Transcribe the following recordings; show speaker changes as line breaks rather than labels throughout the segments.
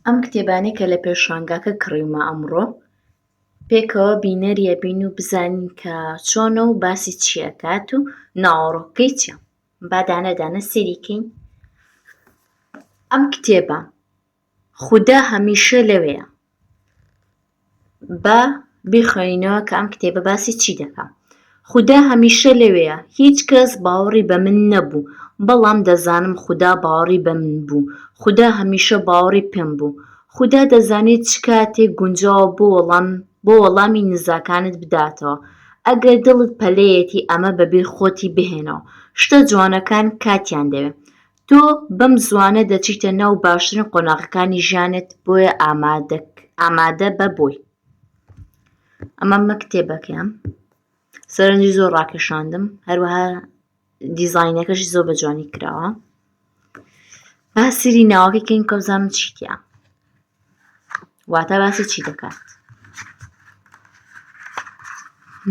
ئەم کتێبانەی کە لە پێشانگاکە کڕیومە ئەمڕۆ پێکەوە بینەریە بین و بزانین کە چۆنە و باسی چیەکات و ناوەڕۆکەی چییە. با دانەدانە سێریکەین. ئەم کتێبە خودا هەمیشە لەوەیە. با بیخوێنینەوە کە ئەم کتێبە باسی چی دەکات. خودا هەمیشە لەوەیە. هیچ کەس باوەڕی بە من نەبوو، بەڵام دەزانم خودا باوەڕی بە من بوو. خودا هەمیشە باوەڕی پێم بوو. خودا دەزانێت چ کاتێک گونجاوە بۆ وەڵامی نزاکانت بداتەوە. ئەگەر دڵت پەلەیەتی ئەمە بەبیر خۆتی بهێنەوە. شتە جوانەکان کاتیان دەوێت. تۆ بەم زوانە دەچیتە ناو باشترین قۆناغەکانی ژیانت، بۆیە ئامادە بە بۆی. ئەمە کتێبەکەم. سەرنجی زۆر ڕاکێشاندم، هەروەها دیزاینەکەشی زۆر بەجوانی کراوە. باسیری ناوەکەی کەین کە بزانم چیتیە. واتە باسی چی دەکات.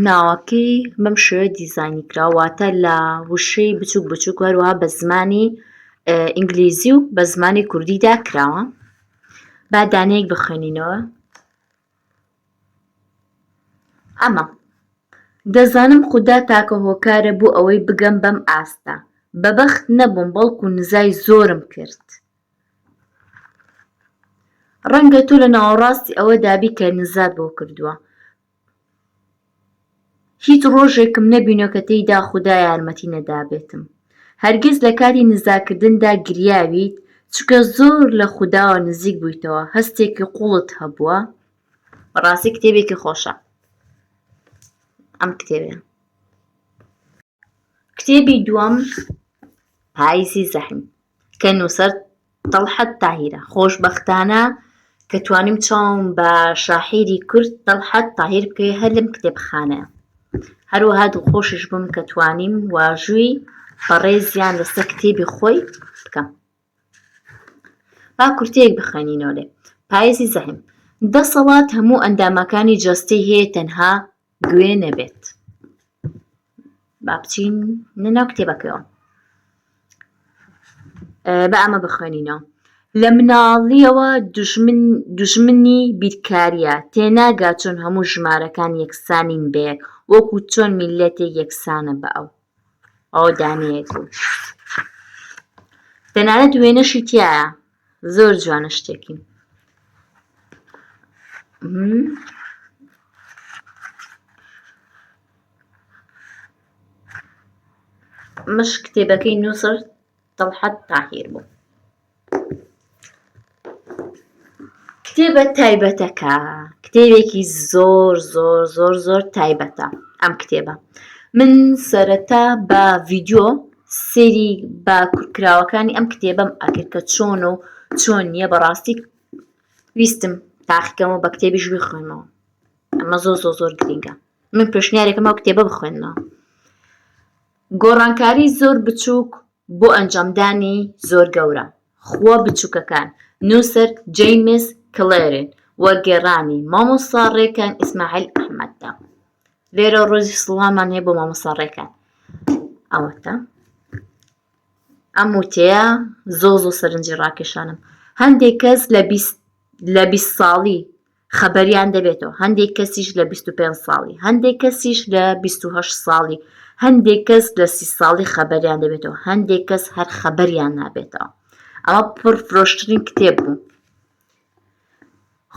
ناوەکەی بەم شێوەیە دیزاینی کراوە، واتە لە وشەی بچووک بچووک هەروەها بە زمانی ئینگلیزی و بە زمانی کوردیدا کراوە. با دانەیەک بخوێنینەوە. ئەمە دەزانم خودا تاکە هۆکارە بوو ئەوەی بگەم بەم ئاستە. بەبەخت نەبووم بەڵکو نزای زۆرم کرد. ڕەنگە تۆ لە ناوەڕاستی ئەوە دابی کە نزات بۆ کردووە. هیچ ڕۆژێکم نەبینیوە کە تێیدا خودا یارمەتی نەدابێتم. هەرگیز لە کاتی نزاکردندا گریاویت، چونکە زۆر لە خوداوە نزیک بوویتەوە، هەستێکی قوڵت هەبووە. بەڕاستی کتێبێکی خۆشە. ئەم کتێبە. کتێبی دووەم پاییزی زەحیم کە نووسەر تەڵحەت تاهیرە. خۆشبەختانە کە توانیم چاوم بە شاعیری کورد تەڵحەت تاهیر بکەوێ هەر لەم کتێبخانەیە. هەروەها دڵخۆشیش بووم کە توانیم واژووی بەڕێزیان لەسەر کتێبی خۆی بکەم. با کورتەیەک بخوێنینەوە لێ. پاییزی زەحیم. دەسەڵات هەموو ئەندامەکانی جەستەی هەیە، تەنها گوێ نەبێت. با بچین ناو کتێبەکەیەوە. بە ئەمە بخوێنینەوە. لە مناڵیەوە دوژمنی بیرکاریە، تێناگا چۆن هەموو ژمارەکان یەکسانین بەیەک، وەکو چۆن میللەتێک یەکسانە بە ئەو دانەیەک بوو. تەنانەت وێنەشی تایە. زۆر جوانە شتێکی. مش کتێبەکەی نووسەر تەڵحەت تاهیر بوو. کتێبە تایبەتەکە. کتێبێکی زۆر زۆر زۆر زۆر تایبەتە ئەم کتێبە. من سەرەتا بە ڤیدیۆ سێری باکوورکراوەکانی ئەم کتێبەم ئەکرد کە چۆن و چۆن نییە. بەڕاستی ویستم تاقیکەمەوە بە کتێبیش بخوێنەوە. ئەمە زۆر زۆر زۆر گرینگە. من پێشنیارێکم ئەو کتێبە بخوێنەوە. گۆڕانکاری زۆر بچووک بۆ ئەنجامدانی زۆر گەورە. خوا بچووکەکان. نووسەر جەیمس کلێرن. وەرگێڕانی مامۆستا ڕێکان ئیسماعیل ئەحمەددا. لێرە ڕۆژی سڵامان هەیە بۆ مامۆستا ڕێکان. ئەوەتە. ئەم وتەیە زۆر زۆر سەرنجی ڕاکێشانم. هەندێک کەس لە 20 ساڵی خەبەریان دەبێتەوە، هەندێک کەسیش لە 25 ساڵی، هەندێک کەسیش لە 28 ساڵی، هەندێک کەس لە 30 ساڵی خەبەریان دەبێتەوە، هەندێک کەس هەر خەبەریان نابێتەوە. ئەمە پڕفرۆشترین کتێب بوو.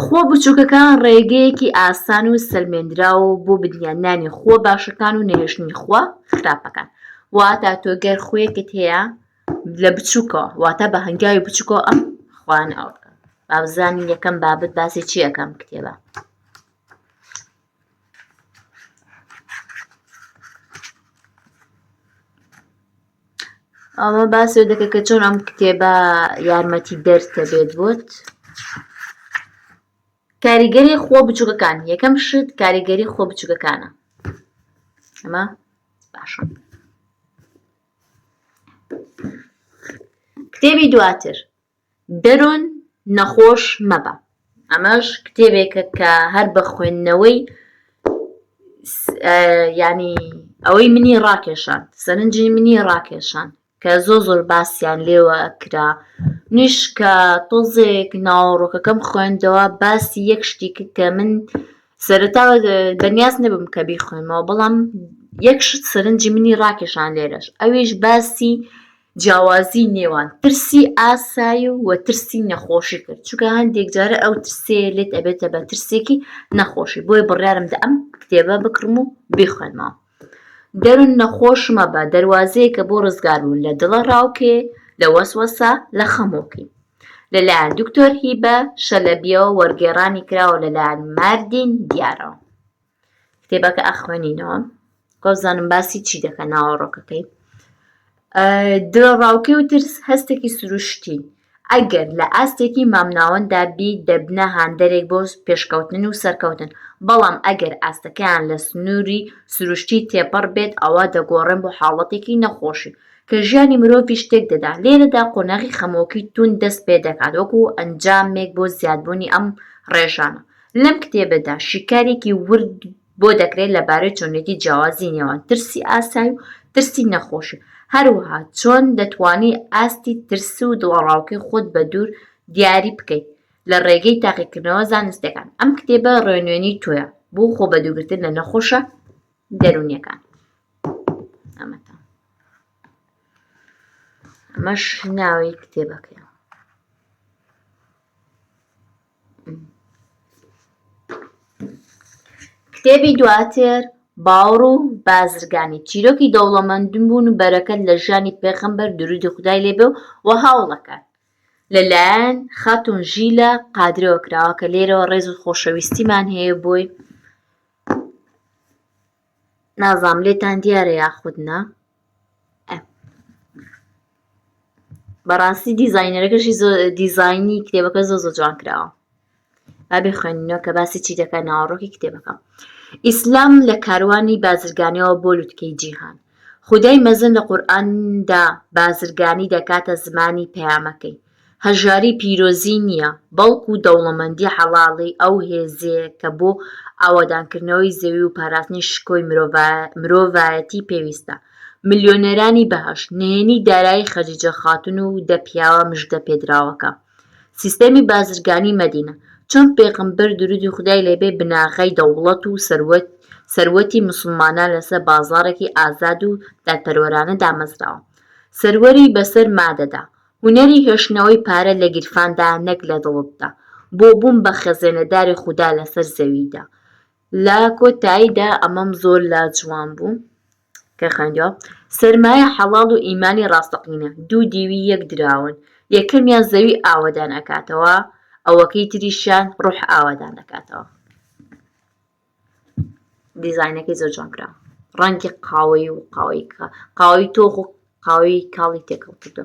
خۆ بچووکەکان ڕێگەیەکی ئاسان و سەلمێنراوە بۆ بنیادنانی خۆ باشەکان و نەهێشتنی خوا خراپەکان. واتە تۆ گەر خۆیەکت هەیە لە بچووکەوە، واتە بە هەنگاوی بچووکەوە ئەم خوانە ئەو بکە. با بزانین یەکەم بابەت باسی چی ئەەکەم کتێبە. ئەمە باسی دەکە کە چۆن ئەم کتێبە یارمەتی دەرکە بێت بۆت. کاریگەری خۆ بچووکەکان. یەکەم شت کاریگەری خۆ بچووکەکانە. ئەمە باشە. کتێبی دواتر دەرۆن نەخۆش مەبە. ئەمەش کتێبێکە کە هەر بە خوێندنەوەی ینی ئەوەی منی ڕاکێشان، سەرنجی منی ڕاکێشان کە زۆر باسییان لێوە کرا نیش کە تۆزێک ناوەڕۆکەکەم خوێندەوە باسی یەک شتی کرد کە من سەرەتا دەنیاز نەبووم کە بیخوێنمەوە بەڵام یەک شت سەرنجی منی ڕاکێشان لێرەش ئەویش باسی جیاوازی نێوان ترسی ئاسایی و ترسی نەخۆشی کرد چونکە هەندێک جارە ئەو ترسێ لێت ئەبێتە بە ترسێکی نەخۆشی بۆیە بڕیارم دا ئەم کتێبە بکڕم و بیخوێنمەوە دەرون نەخۆشمە بە دەواازەیەکە بۆ ڕزگار بوون لە دڵە ڕاوکێ لە وەسوەسە لە خەمۆکی لەلایەن دکتۆر هیبە شەلەبیەوە وەرگێڕانی کراوە لەلایەن ماردین دیارەوە کتێبەکە ئەخوێنینەوە کۆزانم باسی چی دەکە ناوەڕۆکەکەی دڵڕاوکێ و ترس هەستێکی سروشتی ئەگەر لە ئاستێکی مامناوەندا بی دەبنە هاندەرێک بۆ پێشکەوتن و سەرکەوتن بەڵام ئەگەر ئاستەکەیان لە سنووری سروشتی تێپەڕ بێت ئەوە دەگۆڕێن بۆ حاڵەتێکی نەخۆشی کە ژیانی مرۆڤی شتێک دەدا لێرەدا قۆناغی خەمۆکی تون دەست پێ دەکات وەکو ئەنجامێک بۆ زیادبوونی ئەم ڕێژانە لەم کتێبەدا شیکارێکی ورد بۆ دەکرێت لەبارەی چۆنێتی جیاوازی نێوان ترسی ئاسایی و ترسی نەخۆشی هەروەها چۆن دەتوانی ئاستی ترس و دڵڕاوکەی خۆت بە دوور دیاری بکەیت لە ڕێگەی تاقیکردنەوە زانستیەکان ئەم کتێبە ڕێنوێنی تۆیە بۆ خۆ بەدوورگرتن لە نەخۆشە دەرونیەکان ئەمەش ناوی کتێبەکەیە کتێبی دواتر باوەڕ و بازرگانی چیرۆکی دەوڵەمەندبوون و بەرەکەت لە ژیانی پێغەمبەر درودی خودای لێبێ و هاوڵەکان لەلایەن خاتون ژیلە قادرەوە کراوە کە لێرەوە ڕێز و خۆشەویستیمان هەیە بۆی نازام لێتان دیارە یاخودنا بەڕاستی دیزاینەرەکەشی دیزاینی کتێبەکە زۆر جوان کراوە ئابێ خوێنینەوە کە باسی چی دەکە ناوەڕۆکی کتێبەکە ئیسلام لە کاروانی بازرگانیەوە بۆ لوتکەی جیهان خودای مەزن لە قورئاندا بازرگانی دەکاتە زمانی پەیامەکەی هەژاری پیرۆزی نییە بەڵکو دەوڵەمەندی حەڵاڵی ئەو هێزەیە کە بۆ ئاوادانکردنەوەی زەوی و پاراستنی شکۆی مرۆڤایەتی پێویستە ملیۆنەرانی بەهەشت نهێنی دارایی خەدیجە خاتون و دە پیاوە مژدە پێدراوەکە سیستەمی بازرگانی مەدینە چۆن پێغەمبەر درودی خودای لێبێ بناغەی دەوڵەت و سەروەتی موسڵمانان لەسەر بازاڕێکی ئازاد و دادپەروەرانە دامەزراوە سەروەری بەسەر مادەدا هونەری هێشتنەوەی پارە لە گیرفاندا نەک لە دڵتدا بۆ بوون بە خەزێنەداری خودا لەسەر زەویدا لە کۆتاییدا ئەمەم زۆر لا جوان بوو کە خوێندەوە سەرمایە حەڵاڵ و ئیمانی ڕاستەقینە دوو دیوی یەک دراون یەکەمیان زەوی ئاوادان ئەکاتەوە ئەوەکەی تریشیان ڕوح ئاوادان دەکاتەوە دیزاینەکەی زۆر جوان کراوە ڕەنگی قاوەی و قاوەی تۆخ و قاوەی کاڵی تێکەوتووە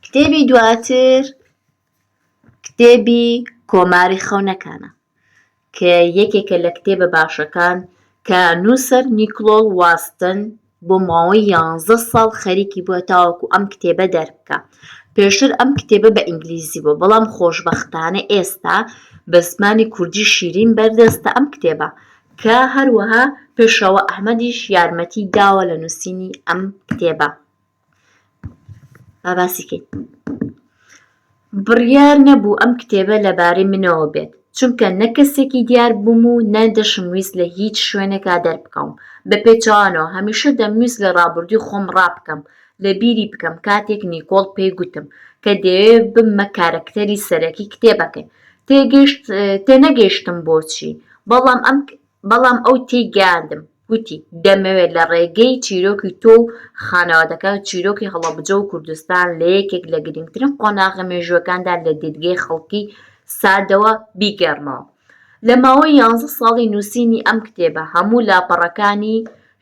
کتێبی دواتر کتێبی کۆماری خەونەکانە کە یەکێکە لە کتێبە باشەکان کە نووسەر نیکلۆل واستن بۆ ماوەی 11 ساڵ خەریکی بووە تاوەکو ئەم کتێبە دەربکە پێشتر ئەم کتێبە بە ئینگلیزی بوو بەڵام خۆشبەختانە ئێستا بە زمانی کوردی شیرین بەردەستە ئەم کتێبە کە هەروەها پێشەوە ئەحمەدیش یارمەتی داوە لە نووسینی ئەم کتێبە باباسیکەین بڕیار نەبوو ئەم کتێبە لەبارەی منەوە بێت چونکە نە کەسێکی دیار بووم و نە دەشمویست لە هیچ شوێنێکا دەربکەم بە پێچەوانەوە هەمیشە دەمویست لە ڕابردووی خۆم ڕابکەم لە بیری بکەم کاتێک نیکۆڵ پێی گوتم کە دەیەوێت بممە کارەکتەری سەرەکی کتێبەکەی تێنەگەیشتم بۆچی بەڵام ئەو تێیگەیاندم گوتی دەمەوێت لە ڕێگەی چیرۆکی تۆ و خانەوادەکە چیرۆکی هەڵەبجە و کوردستان لە یەکێک لە گرنگترین قۆناغە مێژووەکاندا لە دیدگەی خەڵکی سادەوە بیگەڕمەوە لە ماوەی 11 ساڵی نووسینی ئەم کتێبە هەموو لاپەڕەکانی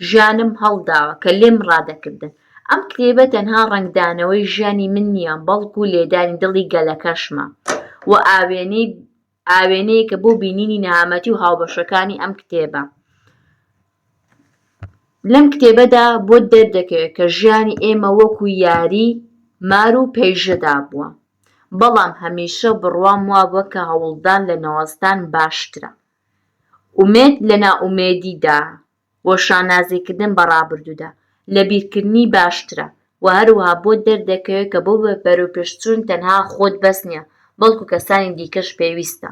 ژیانم هەڵداوە کە لێم ڕادەکردن ئەم کتێبە تەنها ڕنگدانەوەی ژیانی من نییە بەڵکو لێدانی دڵی گەلەکەشمە و ئاوێنەیەکە بۆ بینینی نەهامەتی و هاوبەشەکانی ئەم کتێبە لەم کتێبەدا بۆ دەردەکەوێت کە ژیانی ئێمە وەکو یاری مار و پەیژەدا بووە بەڵام هەمیشە بڕوام وابووە کە هەوڵدان لە نەوەستان باشترە ئومێد لە نائومێدیدا و شانازیکردن بە ڕابردوودا لە بیرکردنی باشترە و هەروەها بۆ دەردەکەوێت کە بۆ بەروپێشچوون تەنها خۆت بەس نییە بەڵکو کەسانی دیکەش پێویستە.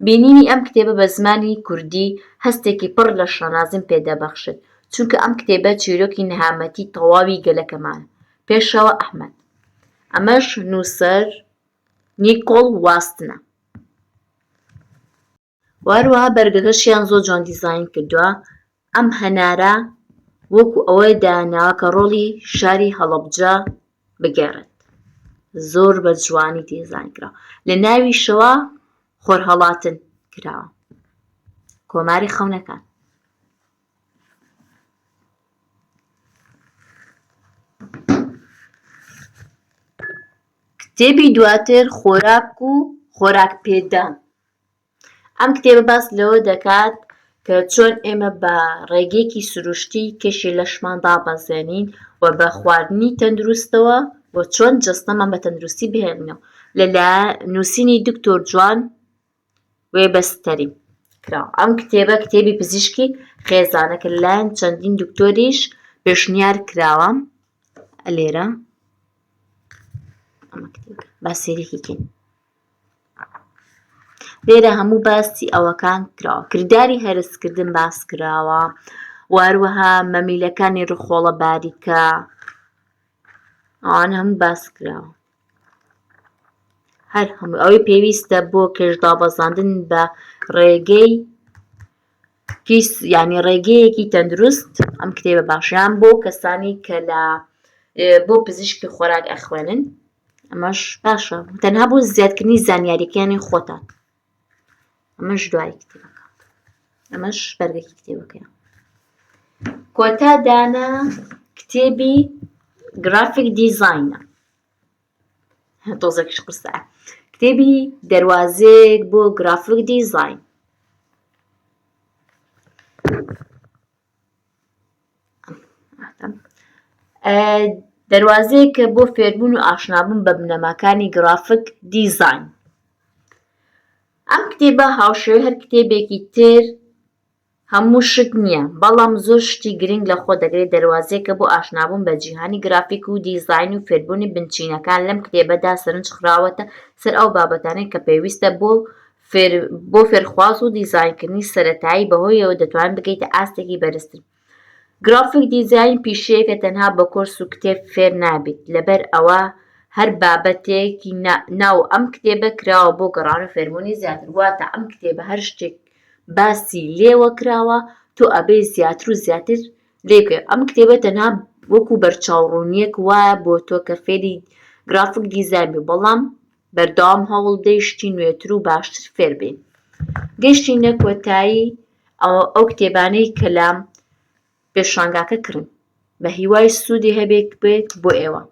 بینینی ئەم کتێبە بە زمانی کوردی هەستێکی پڕ لە شانازیم پێدەبەخشێت چونکە ئەم کتێبە چیرۆکی نەهامەتی تەواوی گەلەکەمانە. پێشەوە ئەحمەد. ئەمەش نووسەر نیکۆڵ واستنە. هەروەها بەرگەکەشیان زۆر جوان دیزاین کردووە. ئەم هەنارە وەکو ئەوەی داناوە کە ڕۆڵی شاری هەڵەبجە بگێڕێت. زۆر بە جوانی دیزاین کراوە. لە ناویشەوە خۆرهەڵاتن کراوە. کۆماری خەونەکان. کتێبی دواتر خۆراک و خۆراکپێدان. ئەم کتێبە باس لەوە دەکات کە چۆن ئێمە بە ڕێگەیەکی سروشتی کێشی لەشمان دابەزێنین و بە خواردنی تەندروستەوە و چۆن جەستەمان بە تەندروستی بهێنینەوە. لەلایەن نووسینی دکتۆر جوان وێبەستەری کراوە. ئەم کتێبە کتێبی پزیشکی خێزانە کە لەلایەن چەندین دکتۆریش پێشنیار کراوە. لێرە با سێرێکی کەین. لێرە هەموو باسی ئەوەکان کراوە. کردداری هەرسکردن باس کراوە و هەروەها مەمیلەکانی ڕخۆڵە باریکە ئەوان هەموو باس کراوە. هەر هەموو ئەوەی پێویستە بۆ کێشدابەزاندن بە ڕێگەی یعنی ڕێگەیەکی تەندروست. ئەم کتێبە باشیان بۆ کەسانی کە بۆ پزیشکی خۆراک ئەخوێنن. ئەمەش باشە تەنها بۆ زیادکردنی زانیاریەکانی خۆتان. ئەمەش دوای کتێبەکە. ئەمەش بەرگەی کتێبەکەیە. کۆتا دانا کتێبی گرافیک دیزاینە. تۆزێکیش قرسە. کتێبی دەواازەیەک بۆ گرافیک دیزاین. دەواازەیەکە بۆ فێربوون و ئاشنابوون بە بنەماکانی گرافیک دیزاین. ئەم کتێبە هاوشێوەی هەر کتێبێکی تر هەموو شت نییە بەڵام زۆر شتی گرنگ لە خۆ دەگرێت. دەواازەیەکە بۆ ئاشنابوون بە جیهانی گرافیک و دیزاین و فێربوونی بنچینەکان. لەم کتێبەدا سەرنج خراوەتە سەر ئەو بابەتانەی کە پێویستە بۆ فێرخواز و دیزاینکردنی سەرەتایی بەهۆیەوە دەتوانێت بگەیتە ئاستێکی بەرزتر. گرافیک دیزاین پیشەیەکە تەنها بە کۆرس و کتێب فێر نابێت لەبەر ئەوە هەر بابەتێکی ناو ئەم کتێبە کراوە بۆ گەڕان و فێربوونی زیاتر. واتە ئەم کتێبە هەر شتێک باسی لێوە کراوە تۆ ئەبێ زیاتر و زیاتر لێ بکەی. ئەم کتێبە تەنها وەکو بەرچاوڕوونیەک وایە بۆ تۆ کە فێری گرافیک دیزاین بێ بەڵام بەردەوام هەوڵ بدەی شتی نوێتر و باشتر فێر بێن. گەیشتینە کۆتایی ئەو کتێبانەی کە لە پێشانگاکە کڕن. بە هیوای سوودی هەبێت بێت بۆ ئێوە.